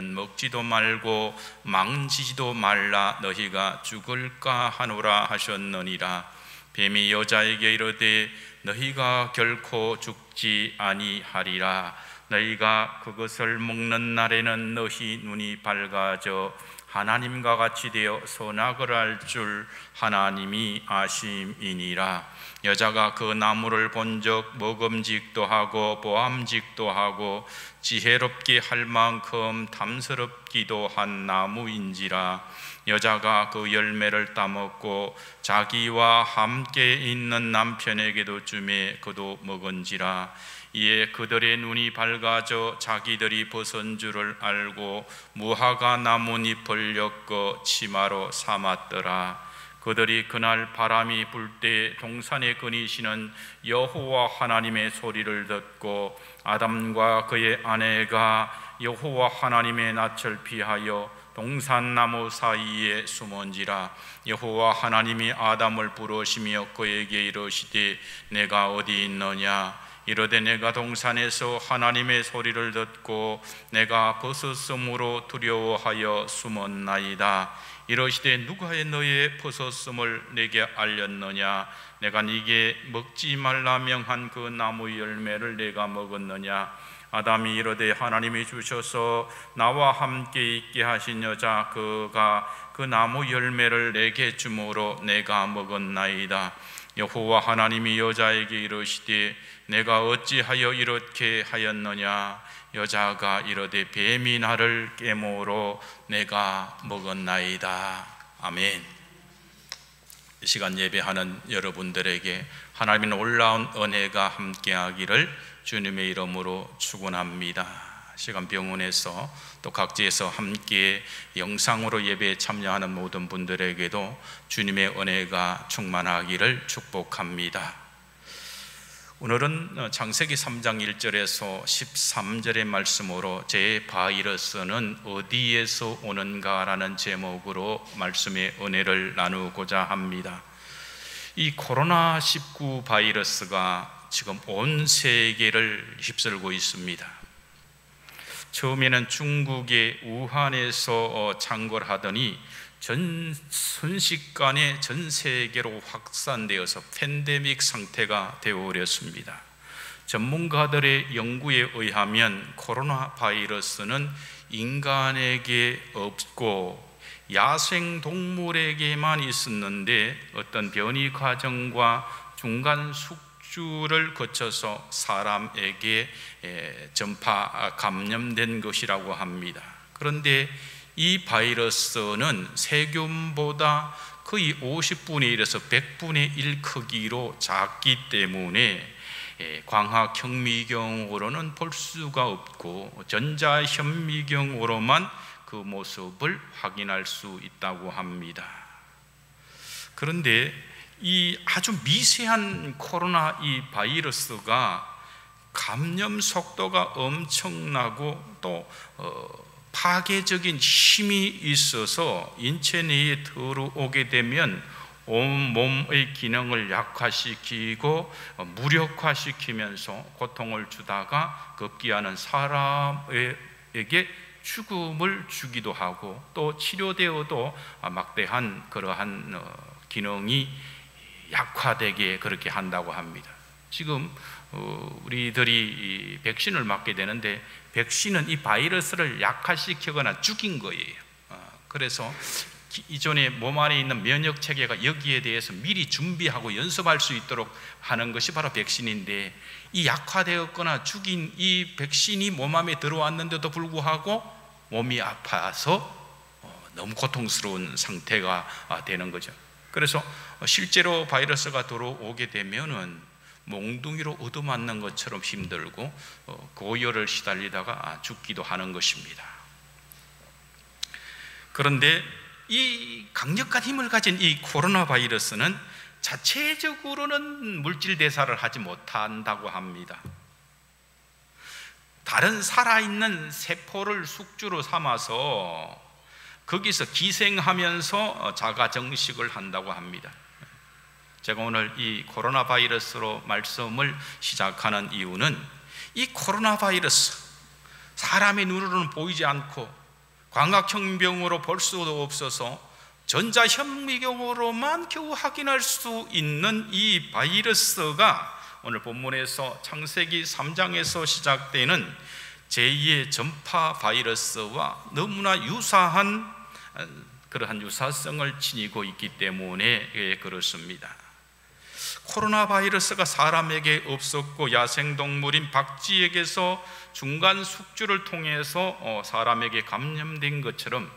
먹지도 말고 망지지도 말라 너희가 죽을까 하노라 하셨느니라. 뱀이 여자에게 이르되 너희가 결코 죽지 아니하리라. 너희가 그것을 먹는 날에는 너희 눈이 밝아져 하나님과 같이 되어 선악을 알 줄 하나님이 아심이니라. 여자가 그 나무를 본즉 먹음직도 하고 보암직도 하고 지혜롭게 할 만큼 탐스럽기도 한 나무인지라. 여자가 그 열매를 따먹고 자기와 함께 있는 남편에게도 주매 그도 먹은지라. 이에 그들의 눈이 밝아져 자기들이 벗은 줄을 알고 무화과 나뭇잎을 엮어 치마로 삼았더라. 그들이 그날 바람이 불 때 동산에 거니시는 여호와 하나님의 소리를 듣고 아담과 그의 아내가 여호와 하나님의 낯을 피하여 동산나무 사이에 숨은지라. 여호와 하나님이 아담을 부르시며 그에게 이르시되 내가 어디 있느냐. 이르되 내가 동산에서 하나님의 소리를 듣고 내가 벗었으므로 두려워하여 숨었나이다. 이르시되 누가 너의 벗었음을 내게 알렸느냐. 내가 네게 먹지 말라 명한 그 나무 열매를 내가 먹었느냐. 아담이 이르되 하나님이 주셔서 나와 함께 있게 하신 여자 그가 그 나무 열매를 내게 주므로 내가 먹었나이다. 여호와 하나님이 여자에게 이르시되 내가 어찌하여 이렇게 하였느냐. 여자가 이르되 뱀이 나를 깨므로 내가 먹었나이다. 아멘. 이 시간 예배하는 여러분들에게 하나님의 놀라운 은혜가 함께하기를 주님의 이름으로 축원합니다. 시간 병원에서 또 각지에서 함께 영상으로 예배에 참여하는 모든 분들에게도 주님의 은혜가 충만하기를 축복합니다. 오늘은 창세기 3장 1절에서 13절의 말씀으로 제 바이러스는 어디에서 오는가라는 제목으로 말씀의 은혜를 나누고자 합니다. 이 코로나19 바이러스가 지금 온 세계를 휩쓸고 있습니다. 처음에는 중국의 우한에서 창궐 하더니 순식간에 전 세계로 확산되어서 팬데믹 상태가 되어버렸습니다. 전문가들의 연구에 의하면 코로나 바이러스는 인간에게 없고 야생 동물에게만 있었는데 어떤 변이 과정과 중간 숙주를 거쳐서 사람에게 전파 감염된 것이라고 합니다. 그런데 이 바이러스는 세균보다 거의 50분의 1에서 100분의 1 크기로 작기 때문에 광학 현미경으로는 볼 수가 없고 전자 현미경으로만 그 모습을 확인할 수 있다고 합니다. 그런데 이 아주 미세한 코로나 이 바이러스가 감염 속도가 엄청나고 또 파괴적인 힘이 있어서 인체 내에 들어오게 되면 온 몸의 기능을 약화시키고 무력화시키면서 고통을 주다가 급기야는 사람에게 죽음을 주기도 하고 또 치료되어도 막대한 그러한 기능이 약화되게 그렇게 한다고 합니다. 지금 우리들이 백신을 맞게 되는데 백신은 이 바이러스를 약화시키거나 죽인 거예요. 그래서 이전에 몸 안에 있는 면역 체계가 여기에 대해서 미리 준비하고 연습할 수 있도록 하는 것이 바로 백신인데 이 약화되었거나 죽인 이 백신이 몸 안에 들어왔는데도 불구하고 몸이 아파서 너무 고통스러운 상태가 되는 거죠. 그래서 실제로 바이러스가 들어오게 되면은 몽둥이로 얻어맞는 것처럼 힘들고 고열을 시달리다가 죽기도 하는 것입니다. 그런데 이 강력한 힘을 가진 이 코로나 바이러스는 자체적으로는 물질 대사를 하지 못한다고 합니다. 다른 살아있는 세포를 숙주로 삼아서 거기서 기생하면서 자가 정식을 한다고 합니다. 제가 오늘 이 코로나 바이러스로 말씀을 시작하는 이유는 이 코로나 바이러스, 사람의 눈으로는 보이지 않고 광학혁명으로 볼 수도 없어서 전자현미경으로만 겨우 확인할 수 있는 이 바이러스가 오늘 본문에서 창세기 3장에서 시작되는 제2의 전파 바이러스와 너무나 유사한 그러한 유사성을 지니고 있기 때문에 그렇습니다. 코로나 바이러스가 사람에게 없었고 야생동물인 박쥐에게서 중간 숙주를 통해서 사람에게 감염된 것처럼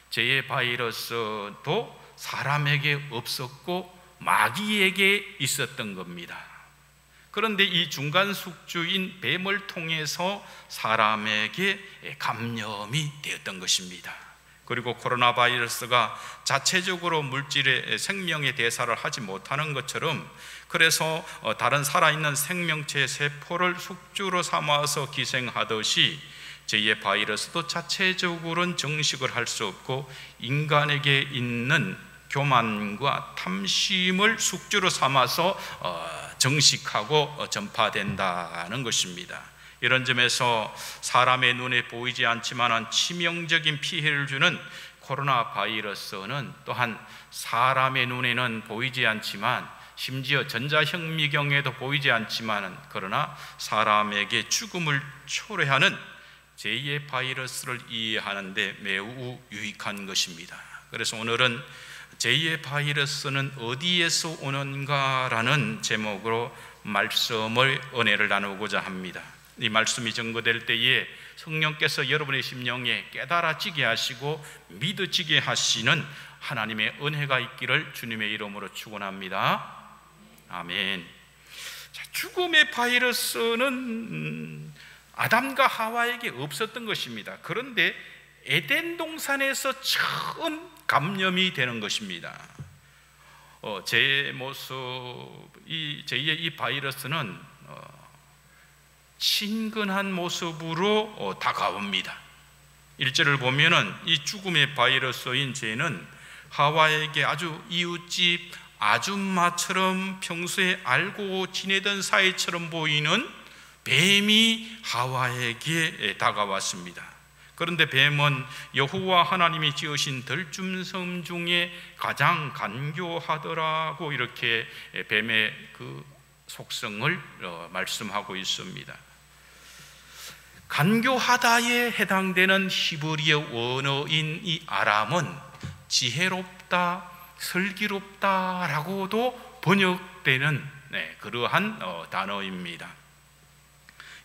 제2의 바이러스도 사람에게 없었고 마귀에게 있었던 겁니다. 그런데 이 중간 숙주인 뱀을 통해서 사람에게 감염이 되었던 것입니다. 그리고 코로나 바이러스가 자체적으로 물질의 생명의 대사를 하지 못하는 것처럼, 그래서 다른 살아있는 생명체 세포를 숙주로 삼아서 기생하듯이 제2의 바이러스도 자체적으로는 정식을 할 수 없고 인간에게 있는 교만과 탐심을 숙주로 삼아서 정식하고 전파된다는 것입니다. 이런 점에서 사람의 눈에 보이지 않지만 치명적인 피해를 주는 코로나 바이러스는 또한 사람의 눈에는 보이지 않지만, 심지어 전자현미경에도 보이지 않지만 그러나 사람에게 죽음을 초래하는 제2의 바이러스를 이해하는 데 매우 유익한 것입니다. 그래서 오늘은 제2의 바이러스는 어디에서 오는가라는 제목으로 말씀을, 은혜를 나누고자 합니다. 이 말씀이 증거될 때에 성령께서 여러분의 심령에 깨달아지게 하시고 믿어지게 하시는 하나님의 은혜가 있기를 주님의 이름으로 축원합니다. 아멘. 자, 죽음의 바이러스는 아담과 하와에게 없었던 것입니다. 그런데 에덴 동산에서 처음 감염이 되는 것입니다. 제 제2의 이 바이러스는 친근한 모습으로 다가옵니다. 1절을 보면은 이 죽음의 바이러스인 죄는 하와에게 아주 이웃집 아줌마처럼 평소에 알고 지내던 사이처럼 보이는 뱀이 하와에게 다가왔습니다. 그런데 뱀은 여호와 하나님이 지으신 들짐승 중에 가장 간교하더라고 이렇게 뱀의 그 속성을 말씀하고 있습니다. 간교하다에 해당되는 히브리어 원어인 이 아람은 지혜롭다, 슬기롭다라고도 번역되는 그러한 단어입니다.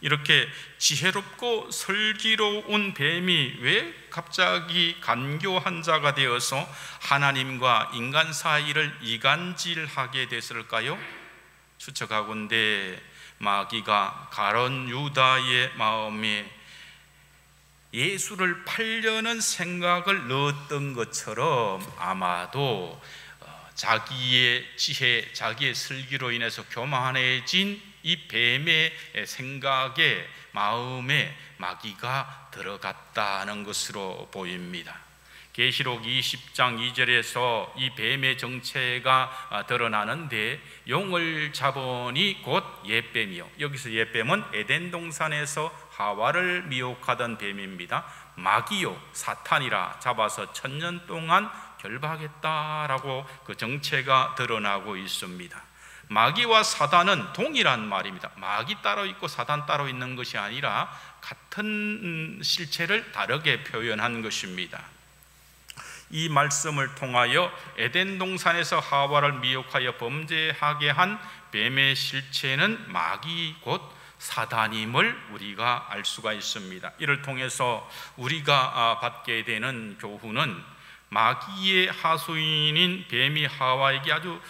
이렇게 지혜롭고 슬기로운 뱀이 왜 갑자기 간교한 자가 되어서 하나님과 인간 사이를 이간질하게 됐을까요? 추측하건대 마귀가 가룟 유다의 마음에 예수를 팔려는 생각을 넣었던 것처럼 아마도 자기의 지혜, 자기의 슬기로 인해서 교만해진 이 뱀의 생각에, 마음에 마귀가 들어갔다는 것으로 보입니다. 계시록 20장 2절에서 이 뱀의 정체가 드러나는데, 용을 잡으니 곧 옛뱀이요. 여기서 옛뱀은 에덴 동산에서 하와를 미혹하던 뱀입니다. 마귀요, 사탄이라 잡아서 1000년 동안 결박했다라고 그 정체가 드러나고 있습니다. 마귀와 사단은 동일한 말입니다. 마귀 따로 있고 사단 따로 있는 것이 아니라 같은 실체를 다르게 표현한 것입니다. 이 말씀을 통하여 에덴 동산에서 하와를 미혹하여 범죄하게 한 뱀의 실체는 마귀 곧 사단임을 우리가 알 수가 있습니다. 이를 통해서 우리가 받게 되는 교훈은 마귀의 하수인인 뱀이 하와에게 아주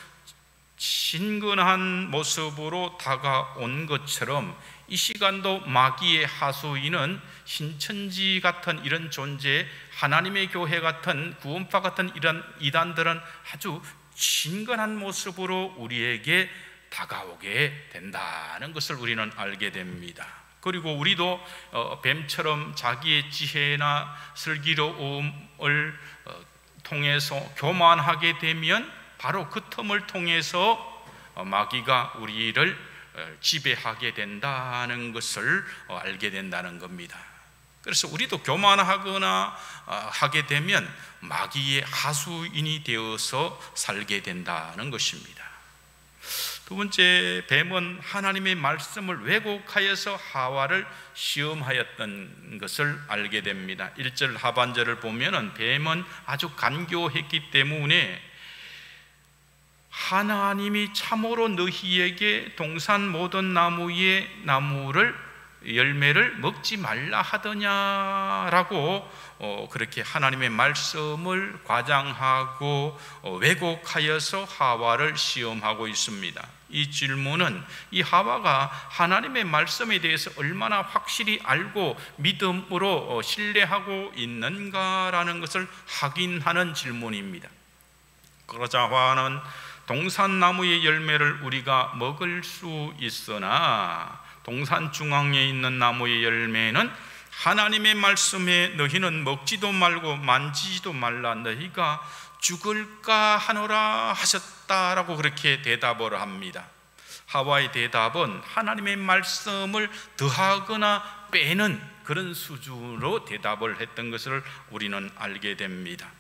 친근한 모습으로 다가온 것처럼 이 시간도 마귀의 하수인은 신천지 같은 이런 존재, 하나님의 교회 같은 구원파 같은 이런 이단들은 아주 친근한 모습으로 우리에게 다가오게 된다는 것을 우리는 알게 됩니다. 그리고 우리도 뱀처럼 자기의 지혜나 슬기로움을 통해서 교만하게 되면 바로 그 틈을 통해서 마귀가 우리를 지배하게 된다는 것을 알게 된다는 겁니다. 그래서 우리도 교만하거나 하게 되면 마귀의 하수인이 되어서 살게 된다는 것입니다. 두 번째, 뱀은 하나님의 말씀을 왜곡하여서 하와를 시험하였던 것을 알게 됩니다. 1절 하반절을 보면은 뱀은 아주 간교했기 때문에 하나님이 참으로 너희에게 동산 모든 나무의 열매를 먹지 말라 하더냐라고 그렇게 하나님의 말씀을 과장하고 왜곡하여서 하와를 시험하고 있습니다. 이 질문은 이 하와가 하나님의 말씀에 대해서 얼마나 확실히 알고 믿음으로 신뢰하고 있는가라는 것을 확인하는 질문입니다. 그러자 하와는 동산나무의 열매를 우리가 먹을 수 있으나 동산 중앙에 있는 나무의 열매는 하나님의 말씀에 너희는 먹지도 말고 만지지도 말라 너희가 죽을까 하노라 하셨다라고 그렇게 대답을 합니다. 하와의 대답은 하나님의 말씀을 더하거나 빼는 그런 수준으로 대답을 했던 것을 우리는 알게 됩니다.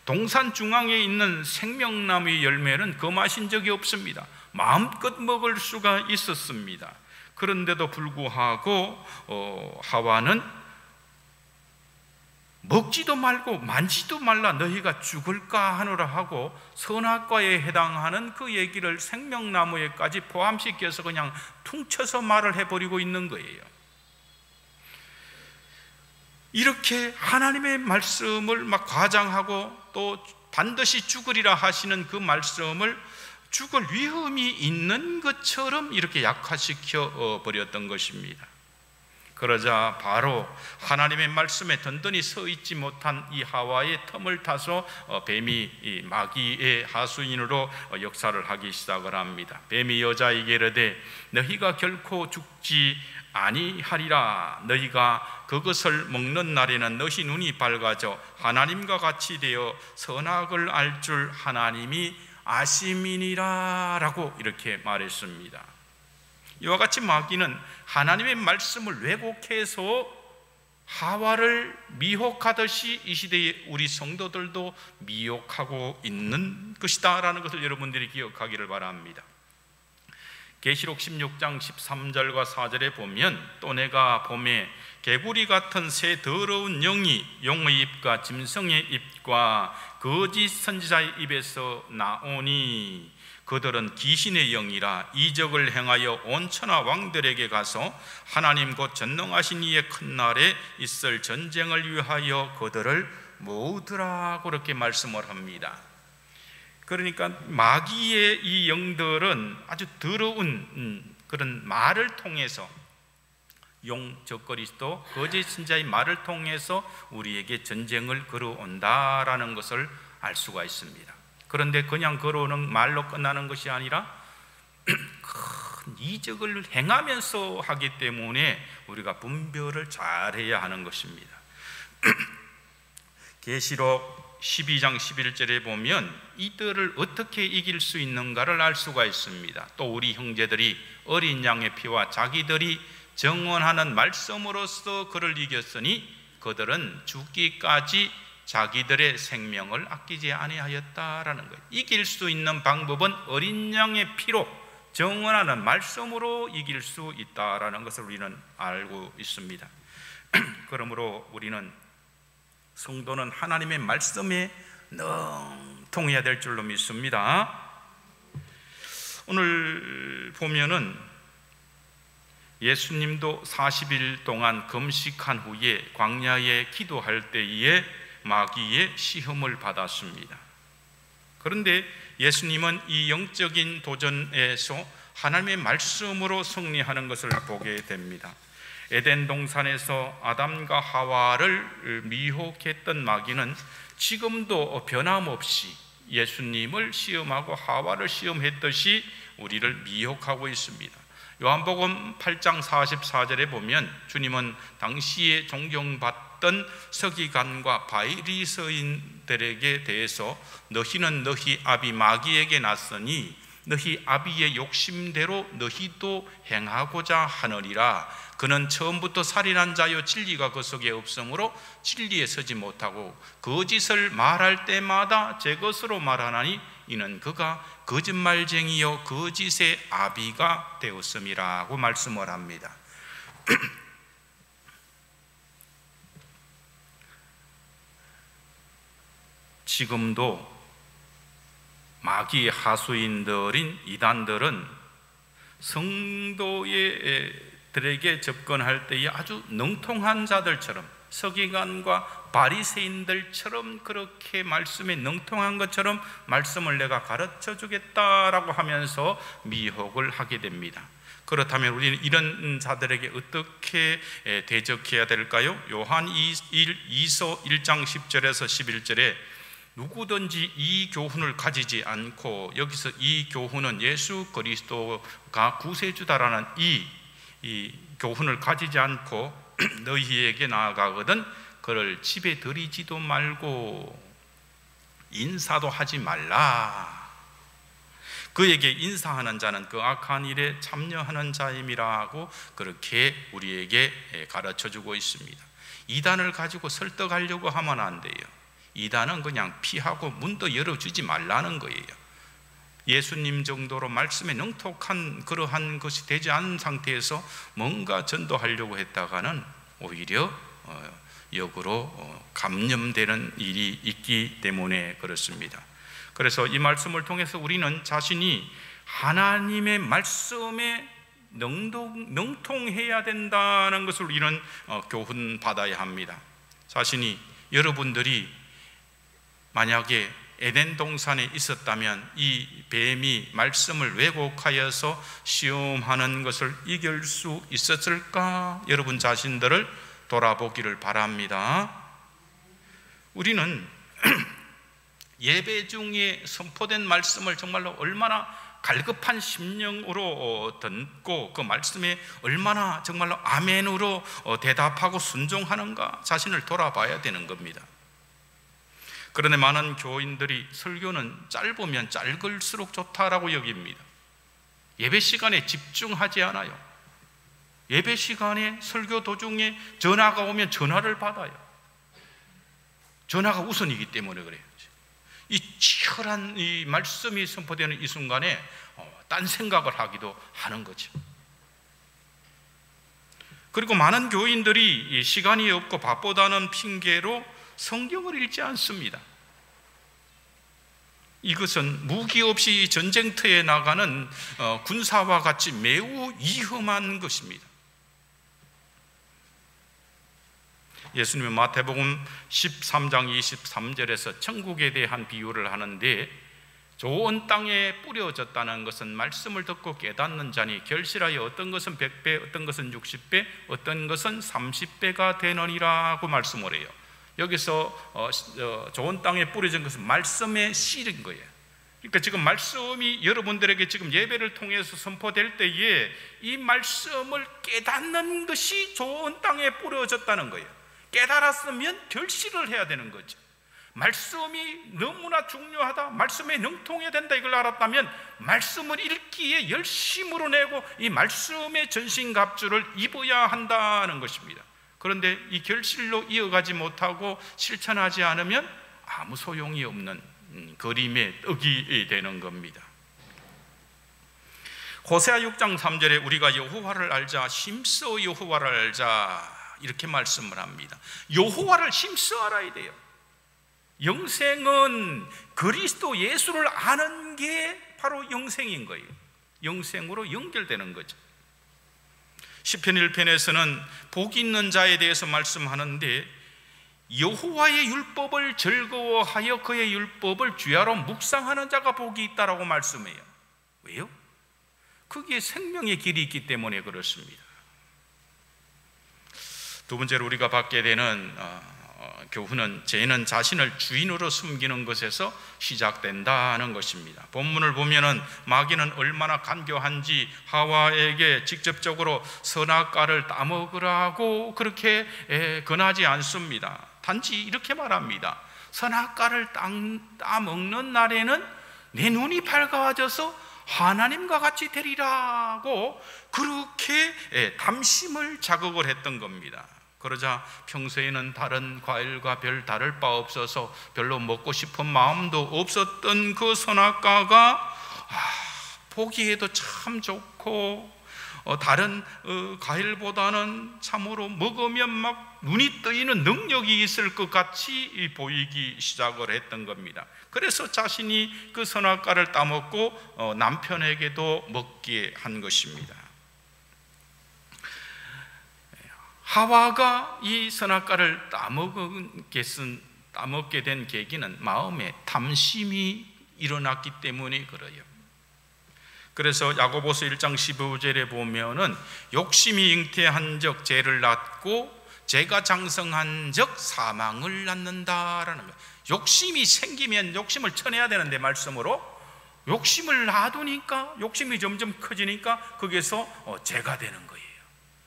동산 중앙에 있는 생명나무의 열매는 검하신 적이 없습니다. 마음껏 먹을 수가 있었습니다. 그런데도 불구하고 하와는 먹지도 말고 만지도 말라 너희가 죽을까 하노라 하고 선악과에 해당하는 그 얘기를 생명나무에까지 포함시켜서 그냥 퉁쳐서 말을 해버리고 있는 거예요. 이렇게 하나님의 말씀을 막 과장하고 또 반드시 죽으리라 하시는 그 말씀을 죽을 위험이 있는 것처럼 이렇게 약화시켜 버렸던 것입니다. 그러자 바로 하나님의 말씀에 든든히 서 있지 못한 이 하와의 틈을 타서 뱀이 이 마귀의 하수인으로 역사를 하기 시작을 합니다. 뱀이 여자에게 이르되 너희가 결코 죽지 아니하리라. 너희가 그것을 먹는 날에는 너희 눈이 밝아져 하나님과 같이 되어 선악을 알 줄 하나님이 아심이니라 라고 이렇게 말했습니다. 이와 같이 마귀는 하나님의 말씀을 왜곡해서 하와를 미혹하듯이 이 시대에 우리 성도들도 미혹하고 있는 것이다 라는 것을 여러분들이 기억하기를 바랍니다. 계시록 16장 13절과 4절에 보면 또 내가 봄에 개구리 같은 새 더러운 영이 용의 입과 짐승의 입과 거짓 선지자의 입에서 나오니 그들은 귀신의 영이라 이적을 행하여 온 천하 왕들에게 가서 하나님 곧 전능하신 이의 큰 날에 있을 전쟁을 위하여 그들을 모으더라 그렇게 말씀을 합니다. 그러니까 마귀의 이 영들은 아주 더러운 그런 말을 통해서 용 적그리스도 거짓 선지자의 말을 통해서 우리에게 전쟁을 걸어온다라는 것을 알 수가 있습니다. 그런데 그냥 걸어오는 말로 끝나는 것이 아니라 큰 이적을 행하면서 하기 때문에 우리가 분별을 잘해야 하는 것입니다. 계시록 12장 11절에 보면 이들을 어떻게 이길 수 있는가를 알 수가 있습니다. 또 우리 형제들이 어린 양의 피와 자기들이 정언하는 말씀으로써 그를 이겼으니 그들은 죽기까지 자기들의 생명을 아끼지 아니하였다라는 거예요. 이길 수 있는 방법은 어린 양의 피로 정언하는 말씀으로 이길 수 있다라는 것을 우리는 알고 있습니다. 그러므로 우리는 성도는 하나님의 말씀에 능통해야 될 줄로 믿습니다. 오늘 보면은 예수님도 40일 동안 금식한 후에 광야에 기도할 때에 마귀의 시험을 받았습니다. 그런데 예수님은 이 영적인 도전에서 하나님의 말씀으로 승리하는 것을 보게 됩니다. 에덴 동산에서 아담과 하와를 미혹했던 마귀는 지금도 변함없이 예수님을 시험하고 하와를 시험했듯이 우리를 미혹하고 있습니다. 요한복음 8장 44절에 보면 주님은 당시에 존경받던 서기관과 바리새인들에게 대해서 너희는 너희 아비 마귀에게 났으니 너희 아비의 욕심대로 너희도 행하고자 하느니라. 그는 처음부터 살인한 자요 진리가 그 속에 없으므로 진리에 서지 못하고 거짓을 말할 때마다 제 것으로 말하나니 이는 그가 거짓말쟁이요 거짓의 아비가 되었음이라고 말씀을 합니다. 지금도 마귀 하수인들인 이단들은 성도들에게 접근할 때에 아주 능통한 자들처럼, 서기관과 바리새인들처럼 그렇게 말씀에 능통한 것처럼 말씀을 내가 가르쳐 주겠다라고 하면서 미혹을 하게 됩니다. 그렇다면 우리는 이런 자들에게 어떻게 대적해야 될까요? 요한 2서 1장 10절에서 11절에 누구든지 이 교훈을 가지지 않고, 여기서 이 교훈은 예수 그리스도가 구세주다라는 이 교훈을 가지지 않고 너희에게 나아가거든 그를 집에 들이지도 말고 인사도 하지 말라. 그에게 인사하는 자는 그 악한 일에 참여하는 자임이라고 그렇게 우리에게 가르쳐주고 있습니다. 이단을 가지고 설득하려고 하면 안 돼요. 이단은 그냥 피하고 문도 열어주지 말라는 거예요. 예수님 정도로 말씀에 능통한 그러한 것이 되지 않은 상태에서 뭔가 전도하려고 했다가는 오히려 역으로 감염되는 일이 있기 때문에 그렇습니다. 그래서 이 말씀을 통해서 우리는 자신이 하나님의 말씀에 능통해야 된다는 것을 우리는 교훈 받아야 합니다. 자신이, 여러분들이 만약에 에덴 동산에 있었다면 이 뱀이 말씀을 왜곡하여서 시험하는 것을 이길 수 있었을까? 여러분 자신들을 돌아보기를 바랍니다. 우리는 예배 중에 선포된 말씀을 정말로 얼마나 갈급한 심령으로 듣고 그 말씀에 얼마나 정말로 아멘으로 대답하고 순종하는가 자신을 돌아봐야 되는 겁니다. 그런데 많은 교인들이 설교는 짧으면 짧을수록 좋다라고 여깁니다. 예배 시간에 집중하지 않아요. 예배 시간에 설교 도중에 전화가 오면 전화를 받아요. 전화가 우선이기 때문에 그래요. 이 치열한 이 말씀이 선포되는 이 순간에 딴 생각을 하기도 하는 거죠. 그리고 많은 교인들이 시간이 없고 바쁘다는 핑계로 성경을 읽지 않습니다. 이것은 무기 없이 전쟁터에 나가는 군사와 같이 매우 위험한 것입니다. 예수님은 마태복음 13장 23절에서 천국에 대한 비유를 하는데, 좋은 땅에 뿌려졌다는 것은 말씀을 듣고 깨닫는 자니 결실하여 어떤 것은 100배, 어떤 것은 60배, 어떤 것은 30배가 되느니라고 말씀을 해요. 여기서 좋은 땅에 뿌려진 것은 말씀의 씨인 거예요. 그러니까 지금 말씀이 여러분들에게 지금 예배를 통해서 선포될 때에 이 말씀을 깨닫는 것이 좋은 땅에 뿌려졌다는 거예요. 깨달았으면 결실을 해야 되는 거죠. 말씀이 너무나 중요하다, 말씀에 능통해야 된다, 이걸 알았다면 말씀을 읽기에 열심으로 내고 이 말씀의 전신갑주를 입어야 한다는 것입니다. 그런데 이 결실로 이어가지 못하고 실천하지 않으면 아무 소용이 없는 그림의 떡이 되는 겁니다. 호세아 6장 3절에 우리가 여호와를 알자, 힘써 여호와를 알자, 이렇게 말씀을 합니다. 여호와를 힘써 알아야 돼요. 영생은 그리스도 예수를 아는 게 바로 영생인 거예요. 영생으로 연결되는 거죠. 시편 1편에서는 복 있는 자에 대해서 말씀하는데, 여호와의 율법을 즐거워하여 그의 율법을 주야로 묵상하는 자가 복이 있다라고 말씀해요. 왜요? 그게 생명의 길이 있기 때문에 그렇습니다. 두 번째로 우리가 받게 되는 교훈은, 죄는 자신을 주인으로 숨기는 것에서 시작된다는 것입니다. 본문을 보면은 마귀는 얼마나 간교한지 하와에게 직접적으로 선악과를 따먹으라고 그렇게 권하지 않습니다. 단지 이렇게 말합니다. 선악과를 따먹는 날에는 내 눈이 밝아져서 하나님과 같이 되리라고 그렇게 담심을 자극을 했던 겁니다. 그러자 평소에는 다른 과일과 별 다를 바 없어서 별로 먹고 싶은 마음도 없었던 그 선악과가 보기에도 참 좋고 다른 과일보다는 참으로 먹으면 막 눈이 뜨이는 능력이 있을 것 같이 보이기 시작을 했던 겁니다. 그래서 자신이 그 선악과를 따먹고 남편에게도 먹게 한 것입니다. 하와가 이 선악과를 따먹게 된 계기는 마음에 탐심이 일어났기 때문에 그래요. 그래서 야고보서 1장 15절에 보면은 욕심이 잉태한 적 죄를 낳고 죄가 장성한 적 사망을 낳는다라는 거예요. 욕심이 생기면 욕심을 쳐내야 되는데, 말씀으로 욕심을 놔두니까 욕심이 점점 커지니까 거기서 죄가 되는 거예요.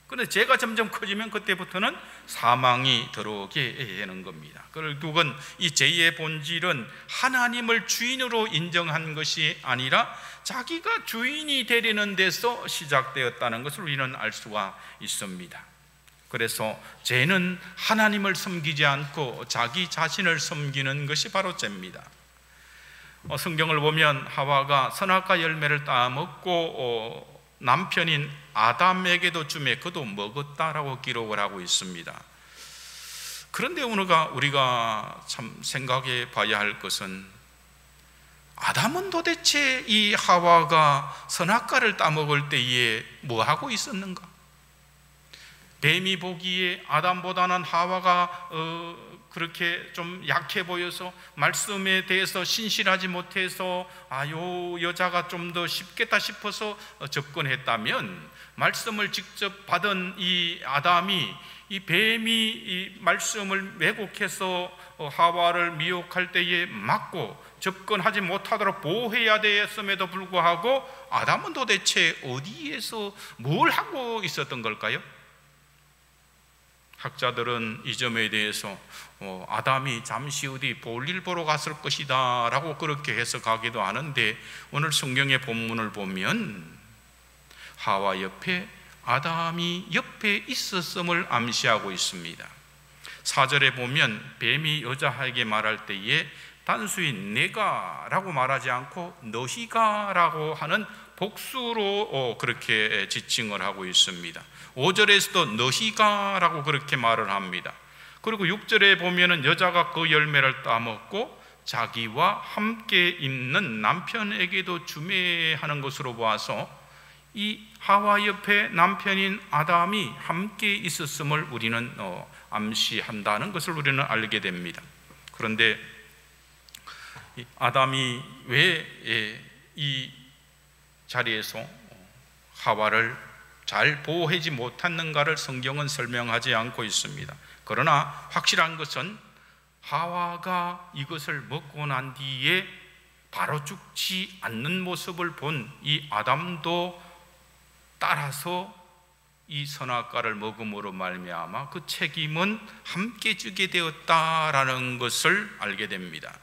그런데 죄가 점점 커지면 그때부터는 사망이 들어오게 되는 겁니다. 결국은 이 죄의 본질은 하나님을 주인으로 인정한 것이 아니라 자기가 주인이 되려는 데서 시작되었다는 것을 우리는 알 수가 있습니다. 그래서 죄는 하나님을 섬기지 않고 자기 자신을 섬기는 것이 바로 죄입니다. 성경을 보면 하와가 선악과 열매를 따먹고 남편인 아담에게도 주매 그도 먹었다라고 기록을 하고 있습니다. 그런데 우리가 참 생각해 봐야 할 것은, 아담은 도대체 이 하와가 선악과를 따먹을 때에 뭐 하고 있었는가? 뱀이 보기에 아담보다는 하와가 그렇게 좀 약해 보여서 말씀에 대해서 신실하지 못해서 요 여자가 좀 더 쉽겠다 싶어서 접근했다면, 말씀을 직접 받은 이 아담이 이 뱀이 이 말씀을 왜곡해서 하와를 미혹할 때에 막고 접근하지 못하도록 보호해야 되었음에도 불구하고 아담은 도대체 어디에서 뭘 하고 있었던 걸까요? 학자들은 이 점에 대해서 아담이 잠시 어디 볼일 보러 갔을 것이다 라고 그렇게 해석하기도 하는데, 오늘 성경의 본문을 보면 하와 옆에 아담이 옆에 있었음을 암시하고 있습니다. 4절에 보면 뱀이 여자에게 말할 때에 단순히 내가 라고 말하지 않고 너희가 라고 하는 복수로 그렇게 지칭을 하고 있습니다. 5절에서도 너희가 라고 그렇게 말을 합니다. 그리고 6절에 보면은 여자가 그 열매를 따먹고 자기와 함께 있는 남편에게도 주매 하는 것으로 보아서 이 하와 옆에 남편인 아담이 함께 있었음을 우리는 암시한다는 것을 우리는 알게 됩니다. 그런데 아담이 왜 이 자리에서 하와를 잘 보호하지 못했는가를 성경은 설명하지 않고 있습니다. 그러나 확실한 것은 하와가 이것을 먹고 난 뒤에 바로 죽지 않는 모습을 본 이 아담도 따라서 이 선악과를 먹음으로 말미암아 그 책임은 함께 지게 되었다라는 것을 알게 됩니다.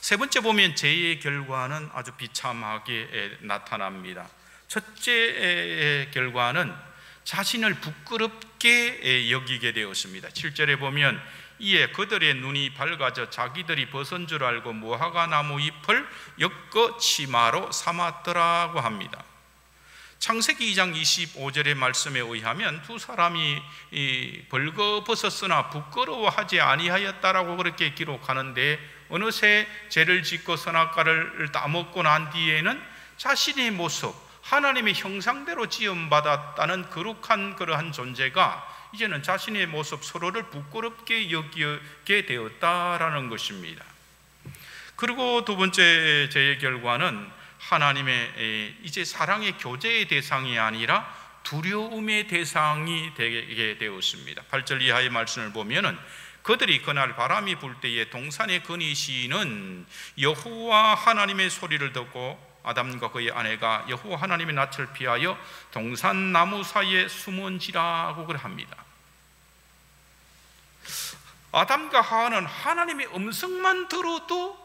세 번째 보면 죄의 결과는 아주 비참하게 나타납니다. 첫째 결과는 자신을 부끄럽게 여기게 되었습니다. 7절에 보면 이에 그들의 눈이 밝아져 자기들이 벗은 줄 알고 무화과 나무 잎을 엮어 치마로 삼았더라고 합니다. 창세기 2장 25절의 말씀에 의하면 두 사람이 벌거벗었으나 부끄러워하지 아니하였다라고 그렇게 기록하는데, 어느새 죄를 짓고 선악과를 따먹고 난 뒤에는 자신의 모습, 하나님의 형상대로 지음받았다는 거룩한 그러한 존재가 이제는 자신의 모습 서로를 부끄럽게 여기게 되었다라는 것입니다. 그리고 두 번째 죄의 결과는 하나님의 이제 사랑의 교제의 대상이 아니라 두려움의 대상이 되게 되었습니다. 8절 이하의 말씀을 보면은 그들이 그날 바람이 불 때에 동산에 거니시는 여호와 하나님의 소리를 듣고 아담과 그의 아내가 여호와 하나님의 낯을 피하여 동산 나무 사이에 숨은지라고 그럽니다. 아담과 하와는 하나님의 음성만 들어도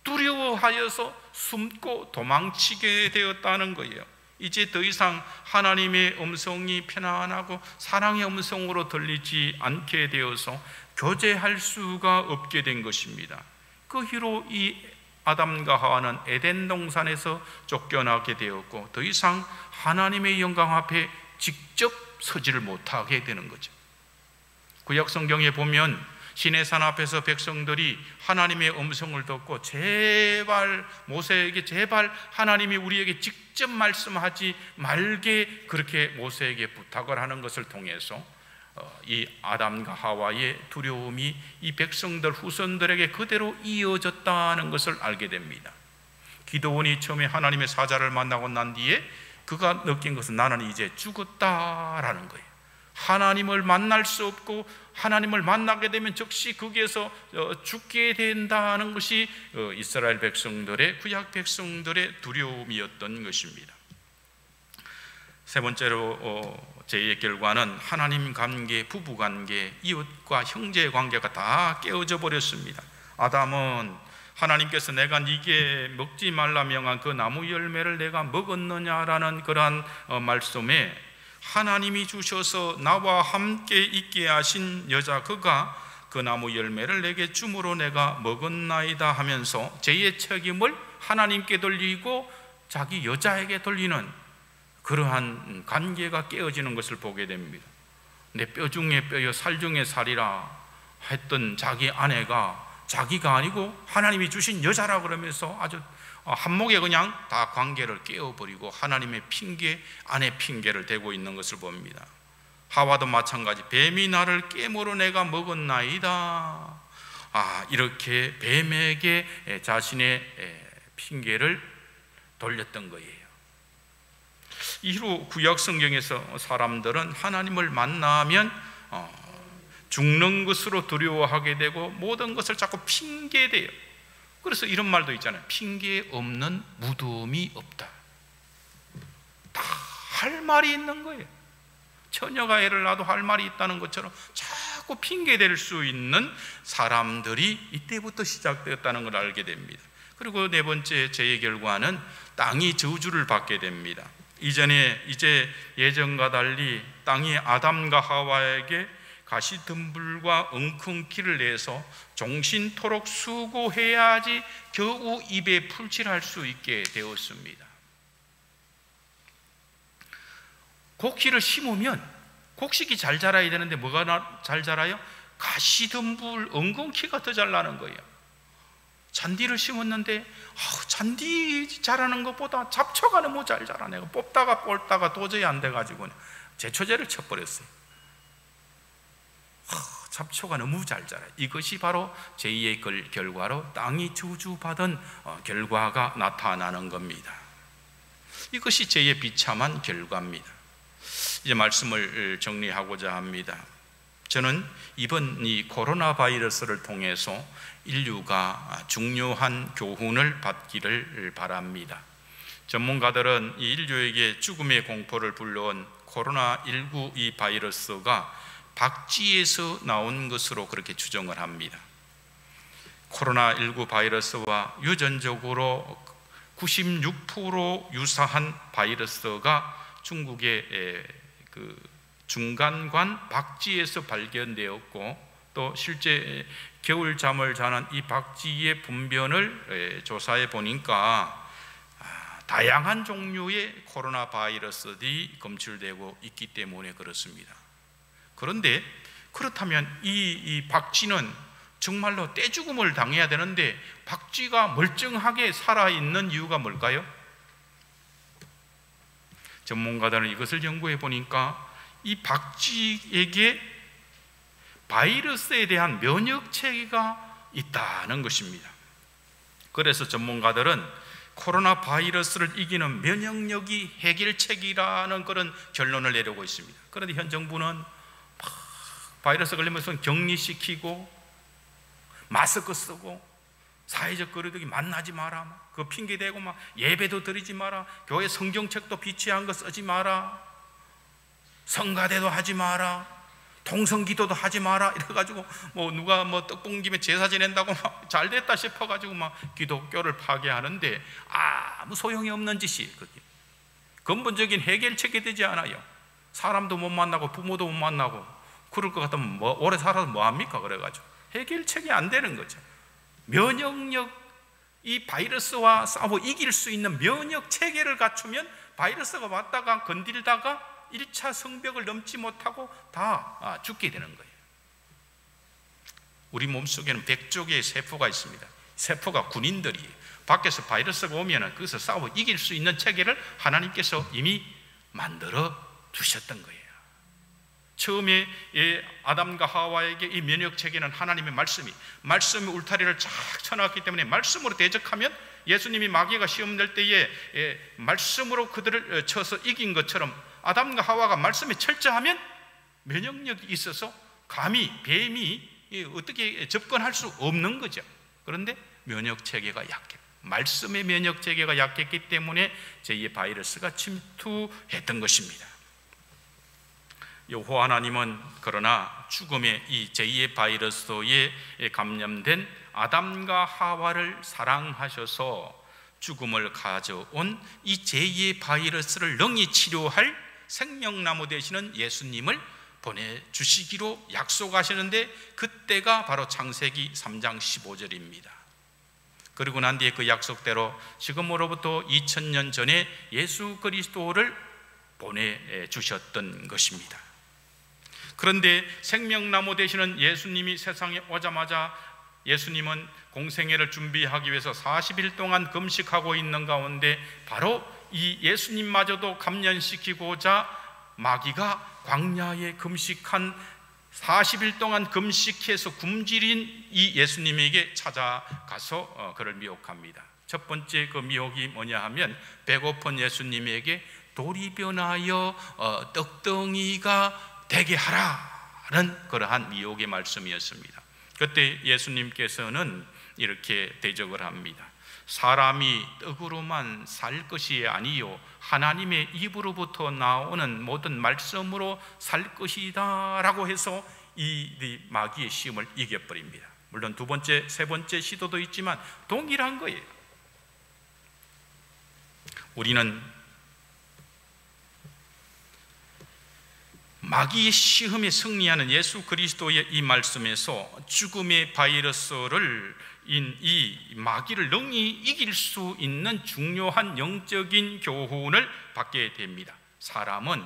두려워하여서 숨고 도망치게 되었다는 거예요. 이제 더 이상 하나님의 음성이 편안하고 사랑의 음성으로 들리지 않게 되어서 교제할 수가 없게 된 것입니다. 그 후로 이 아담과 하와는 에덴 동산에서 쫓겨나게 되었고 더 이상 하나님의 영광 앞에 직접 서지를 못하게 되는 거죠. 구약 성경에 보면 시내산 앞에서 백성들이 하나님의 음성을 듣고 제발 모세에게 제발 하나님이 우리에게 직접 말씀하지 말게 그렇게 모세에게 부탁을 하는 것을 통해서 이 아담과 하와의 두려움이 이 백성들 후손들에게 그대로 이어졌다는 것을 알게 됩니다. 기드온이 처음에 하나님의 사자를 만나고 난 뒤에 그가 느낀 것은 나는 이제 죽었다라는 거예요. 하나님을 만날 수 없고 하나님을 만나게 되면 즉시 거기에서 죽게 된다는 것이 이스라엘 백성들의 구약 백성들의 두려움이었던 것입니다. 세 번째로 제2의 결과는 하나님 관계, 부부 관계, 이웃과 형제 관계가 다 깨어져 버렸습니다. 아담은 하나님께서 내가 네게 먹지 말라 명한 그 나무 열매를 내가 먹었느냐라는 그러한 말씀에 하나님이 주셔서 나와 함께 있게 하신 여자 그가 그 나무 열매를 내게 줌으로 내가 먹었나이다 하면서 제2의 책임을 하나님께 돌리고 자기 여자에게 돌리는 그러한 관계가 깨어지는 것을 보게 됩니다. 내 뼈 중에 뼈여 살 중에 살이라 했던 자기 아내가 자기가 아니고 하나님이 주신 여자라 그러면서 아주 한목에 그냥 다 관계를 깨어버리고 하나님의 핑계, 아내 핑계를 대고 있는 것을 봅니다. 하와도 마찬가지. 뱀이 나를 깨물어 내가 먹었나이다. 이렇게 뱀에게 자신의 핑계를 돌렸던 거예요. 이후 구약 성경에서 사람들은 하나님을 만나면 죽는 것으로 두려워하게 되고 모든 것을 자꾸 핑계대요. 그래서 이런 말도 있잖아요. 핑계 없는 무덤이 없다. 다 할 말이 있는 거예요. 처녀가 애를 낳아도 할 말이 있다는 것처럼 자꾸 핑계댈 수 있는 사람들이 이때부터 시작되었다는 걸 알게 됩니다. 그리고 네 번째 죄의 결과는 땅이 저주를 받게 됩니다. 이제 예전과 달리 땅이 아담과 하와에게 가시덤불과 엉겅퀴를 내서 종신토록 수고해야지 겨우 입에 풀칠할 수 있게 되었습니다. 곡식을 심으면 곡식이 잘 자라야 되는데 뭐가 잘 자라요? 가시덤불, 엉겅퀴가 더 잘 나는 거예요. 잔디를 심었는데 잔디 자라는 것보다 잡초가 너무 잘 자라. 내가 뽑다가 도저히 안 돼가지고 제초제를 쳐버렸어요. 잡초가 너무 잘 자라요. 이것이 바로 제2의 결과로 땅이 저주받은 결과가 나타나는 겁니다. 이것이 제2의 비참한 결과입니다. 이제 말씀을 정리하고자 합니다. 저는 이번 이 코로나 바이러스를 통해서 인류가 중요한 교훈을 받기를 바랍니다. 전문가들은 이 인류에게 죽음의 공포를 불러온 코로나19 이 바이러스가 박쥐에서 나온 것으로 그렇게 추정을 합니다. 코로나19 바이러스와 유전적으로 96% 유사한 바이러스가 중국의 그 중간관 박쥐에서 발견되었고 또 실제 겨울잠을 자는 이 박쥐의 분변을 조사해 보니까 다양한 종류의 코로나 바이러스들이 검출되고 있기 때문에 그렇습니다. 그런데 그렇다면 이 박쥐는 정말로 떼죽음을 당해야 되는데 박쥐가 멀쩡하게 살아있는 이유가 뭘까요? 전문가들은 이것을 연구해 보니까 이 박쥐에게 바이러스에 대한 면역 체계가 있다는 것입니다. 그래서 전문가들은 코로나 바이러스를 이기는 면역력이 해결책이라는 그런 결론을 내려고 있습니다. 그런데 현 정부는 바이러스 걸리면 격리시키고 마스크 쓰고 사회적 거리두기 만나지 마라, 그 핑계 대고 막 예배도 드리지 마라, 교회 성경책도 비치한 거 쓰지 마라, 성가대도 하지 마라, 통성기도도 하지 마라 이래가지고 뭐 누가 뭐 떡 김에 제사 지낸다고 막 잘됐다 싶어가지고 막 기독교를 파괴하는데 아무 소용이 없는 짓이 그게 근본적인 해결책이 되지 않아요. 사람도 못 만나고 부모도 못 만나고 그럴 것 같으면 뭐 오래 살아서 뭐 합니까? 그래가지고 해결책이 안 되는 거죠. 면역력, 이 바이러스와 싸워 이길 수 있는 면역 체계를 갖추면 바이러스가 왔다가 건들다가 1차 성벽을 넘지 못하고 다 죽게 되는 거예요. 우리 몸속에는 100조 개의 세포가 있습니다. 세포가 군인들이에요. 밖에서 바이러스가 오면 그것을 싸워 이길 수 있는 체계를 하나님께서 이미 만들어 두셨던 거예요. 처음에 아담과 하와에게 이 면역 체계는 하나님의 말씀이 울타리를 쫙 쳐놨기 때문에 말씀으로 대적하면 예수님이 마귀가 시험 낼 때에 말씀으로 그들을 쳐서 이긴 것처럼 아담과 하와가 말씀에 철저하면 면역력이 있어서 감히 뱀이 어떻게 접근할 수 없는 거죠. 그런데 면역 체계가 약해. 말씀의 면역 체계가 약했기 때문에 제2의 바이러스가 침투했던 것입니다. 여호와 하나님은 그러나 죽음의 이 제2의 바이러스에 감염된 아담과 하와를 사랑하셔서 죽음을 가져온 이 제2의 바이러스를 능히 치료할 생명나무 되시는 예수님을 보내주시기로 약속하시는데 그때가 바로 창세기 3장 15절입니다. 그리고 난 뒤에 그 약속대로 지금으로부터 2000년 전에 예수 그리스도를 보내주셨던 것입니다. 그런데 생명나무 되시는 예수님이 세상에 오자마자 예수님은 공생애를 준비하기 위해서 40일 동안 금식하고 있는 가운데 바로 이 예수님마저도 감염시키고자 마귀가 광야에 금식한 40일 동안 금식해서 굶주린 이 예수님에게 찾아가서 그를 미혹합니다. 첫 번째 그 미혹이 뭐냐 하면 배고픈 예수님에게 돌이 변하여 떡덩이가 되게 하라는 그러한 미혹의 말씀이었습니다. 그때 예수님께서는 이렇게 대적을 합니다. 사람이 떡으로만 살 것이 아니요 하나님의 입으로부터 나오는 모든 말씀으로 살 것이다 라고 해서 이 마귀의 시험을 이겨버립니다. 물론 두 번째, 세 번째 시도도 있지만 동일한 거예요. 우리는 마귀의 시험에 승리하는 예수 그리스도의 이 말씀에서 죽음의 바이러스를 이 마귀를 능히 이길 수 있는 중요한 영적인 교훈을 받게 됩니다. 사람은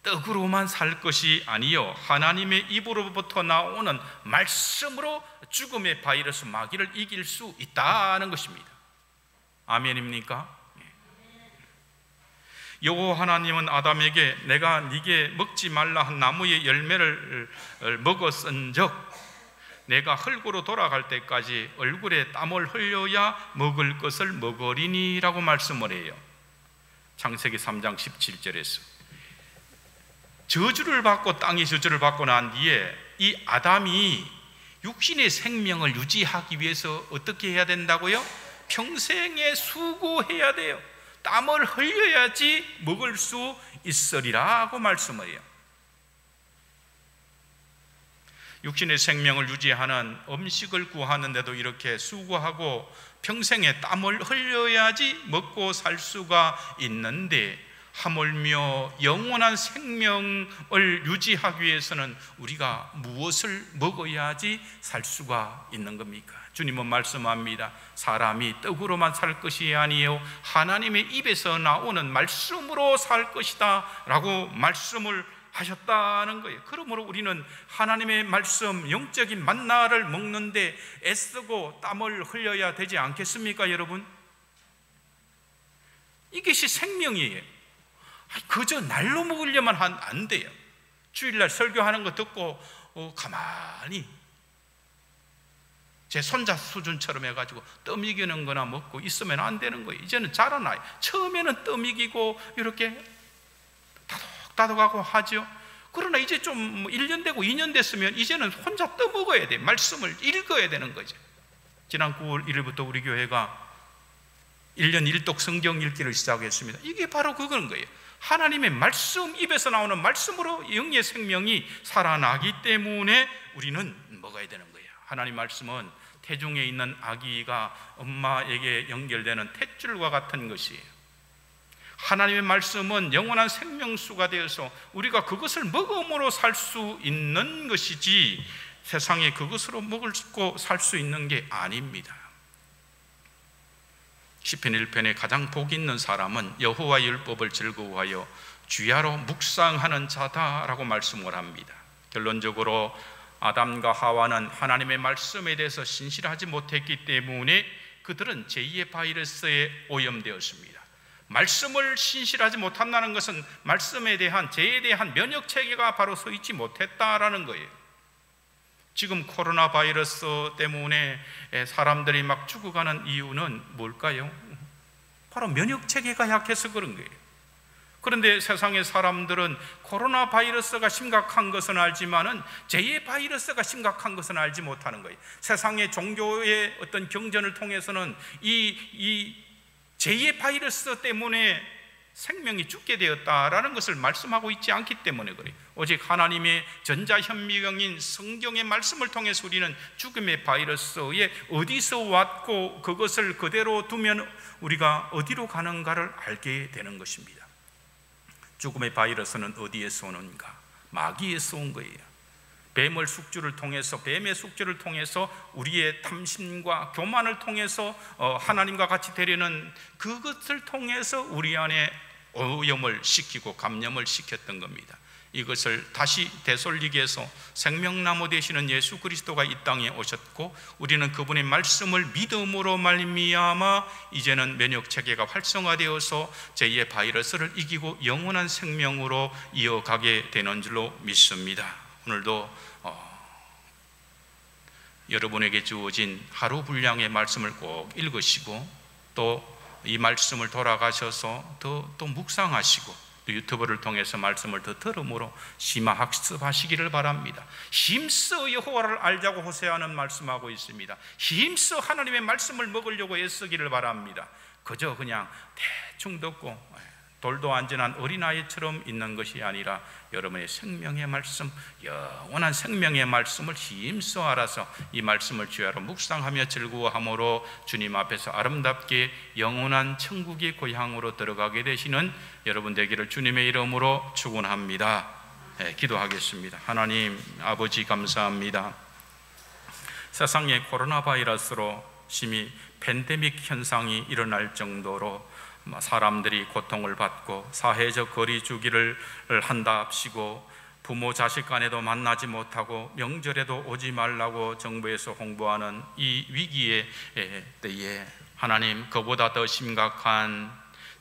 떡으로만 살 것이 아니요 하나님의 입으로부터 나오는 말씀으로 죽음의 바이러스 마귀를 이길 수 있다는 것입니다. 아멘입니까? 여호와 하나님은 아담에게 내가 네게 먹지 말라 한 나무의 열매를 먹었은즉 내가 흙으로 돌아갈 때까지 얼굴에 땀을 흘려야 먹을 것을 먹으리니 라고 말씀을 해요. 창세기 3장 17절에서 저주를 받고 땅이 저주를 받고 난 뒤에 이 아담이 육신의 생명을 유지하기 위해서 어떻게 해야 된다고요? 평생에 수고해야 돼요. 땀을 흘려야지 먹을 수 있으리라고 말씀을 해요. 육신의 생명을 유지하는 음식을 구하는데도 이렇게 수고하고 평생에 땀을 흘려야지 먹고 살 수가 있는데 하물며 영원한 생명을 유지하기 위해서는 우리가 무엇을 먹어야지 살 수가 있는 겁니까? 주님은 말씀합니다. 사람이 떡으로만 살 것이 아니요 하나님의 입에서 나오는 말씀으로 살 것이다 라고 말씀을 하셨다는 거예요. 그러므로 우리는 하나님의 말씀, 영적인 만나를 먹는데 애쓰고 땀을 흘려야 되지 않겠습니까, 여러분? 이것이 생명이에요. 그저 날로 먹으려면 안 돼요. 주일날 설교하는 거 듣고 가만히 제 손자 수준처럼 해가지고 떠먹이는 거나 먹고 있으면 안 되는 거예요. 이제는 자라나요. 처음에는 떠먹이고 이렇게 다독다독하고 하죠. 그러나 이제 좀 1년 되고 2년 됐으면 이제는 혼자 떠먹어야 돼. 말씀을 읽어야 되는 거죠. 지난 9월 1일부터 우리 교회가 1년 1독 성경 읽기를 시작했습니다. 이게 바로 그건 거예요. 하나님의 말씀, 입에서 나오는 말씀으로 영의 생명이 살아나기 때문에 우리는 먹어야 되는 거예요. 하나님 말씀은 태중에 있는 아기가 엄마에게 연결되는 탯줄과 같은 것이에요. 하나님의 말씀은 영원한 생명수가 되어서 우리가 그것을 먹음으로 살 수 있는 것이지 세상에 그것으로 먹고 살 수 있는 게 아닙니다. 시편 1편에 가장 복 있는 사람은 여호와의 율법을 즐거워하여 주야로 묵상하는 자다라고 말씀을 합니다. 결론적으로 아담과 하와는 하나님의 말씀에 대해서 신실하지 못했기 때문에 그들은 제2의 바이러스에 오염되었습니다. 말씀을 신실하지 못한다는 것은 말씀에 대한, 죄에 대한 면역체계가 바로 서 있지 못했다라는 거예요. 지금 코로나 바이러스 때문에 사람들이 막 죽어가는 이유는 뭘까요? 바로 면역체계가 약해서 그런 거예요. 그런데 세상의 사람들은 코로나 바이러스가 심각한 것은 알지만은 제2의 바이러스가 심각한 것은 알지 못하는 거예요. 세상의 종교의 어떤 경전을 통해서는 이 제2의 바이러스 때문에 생명이 죽게 되었다라는 것을 말씀하고 있지 않기 때문에 그래요. 오직 하나님의 전자현미경인 성경의 말씀을 통해서 우리는 죽음의 바이러스에 어디서 왔고 그것을 그대로 두면 우리가 어디로 가는가를 알게 되는 것입니다. 죽음의 바이러스는 어디에서 오는가? 마귀에서 온 거예요. 뱀의 숙주를 통해서 우리의 탐심과 교만을 통해서 하나님과 같이 되려는 그것을 통해서 우리 안에 오염을 시키고 감염을 시켰던 겁니다. 이것을 다시 되돌리기 위해서 생명나무 되시는 예수 그리스도가 이 땅에 오셨고 우리는 그분의 말씀을 믿음으로 말미암아 이제는 면역체계가 활성화되어서 제2의 바이러스를 이기고 영원한 생명으로 이어가게 되는 줄로 믿습니다. 오늘도 여러분에게 주어진 하루 분량의 말씀을 꼭 읽으시고 또 이 말씀을 돌아가셔서 또 묵상하시고 또 유튜브를 통해서 말씀을 더 들음으로 심화 학습하시기를 바랍니다. 힘써 여호와를 알자고 호세아는 말씀하고 있습니다. 힘써 하나님의 말씀을 먹으려고 애쓰기를 바랍니다. 그저 그냥 대충 듣고 돌도 안 지난 어린아이처럼 있는 것이 아니라 여러분의 생명의 말씀, 영원한 생명의 말씀을 힘써 알아서 이 말씀을 주야로 묵상하며 즐거워함으로 주님 앞에서 아름답게 영원한 천국의 고향으로 들어가게 되시는 여러분 되기를 주님의 이름으로 축원합니다. 기도하겠습니다. 하나님 아버지 감사합니다. 세상에 코로나 바이러스로 심히 팬데믹 현상이 일어날 정도로 사람들이 고통을 받고 사회적 거리두기를 한답시고 부모 자식 간에도 만나지 못하고 명절에도 오지 말라고 정부에서 홍보하는 이 위기의 때에 하나님 그보다 더 심각한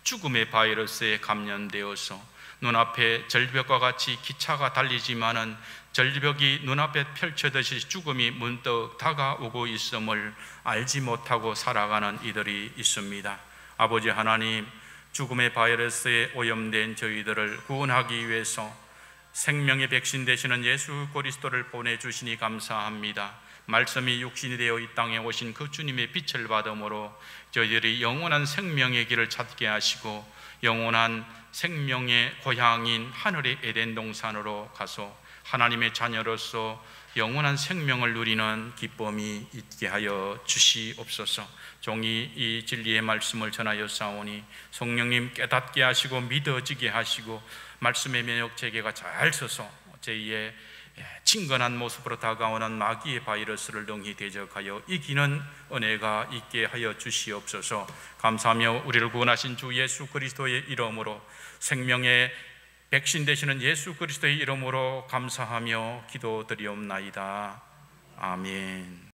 죽음의 바이러스에 감염되어서 눈앞에 절벽과 같이 기차가 달리지만은 절벽이 눈앞에 펼쳐듯이 죽음이 문득 다가오고 있음을 알지 못하고 살아가는 이들이 있습니다. 아버지 하나님, 죽음의 바이러스에 오염된 저희들을 구원하기 위해서 생명의 백신 되시는 예수 그리스도를 보내주시니 감사합니다. 말씀이 육신이 되어 이 땅에 오신 그 주님의 빛을 받음으로 저희들이 영원한 생명의 길을 찾게 하시고 영원한 생명의 고향인 하늘의 에덴 동산으로 가서 하나님의 자녀로서 영원한 생명을 누리는 기쁨이 있게 하여 주시옵소서. 종이 이 진리의 말씀을 전하여 싸우니 성령님 깨닫게 하시고 믿어지게 하시고 말씀의 면역체계가 잘 서서 제2의 친근한 모습으로 다가오는 마귀의 바이러스를 능히 대적하여 이기는 은혜가 있게 하여 주시옵소서. 감사하며 우리를 구원하신 주 예수 그리스도의 이름으로 생명의 백신 되시는 예수 그리스도의 이름으로 감사하며 기도드리옵나이다. 아멘.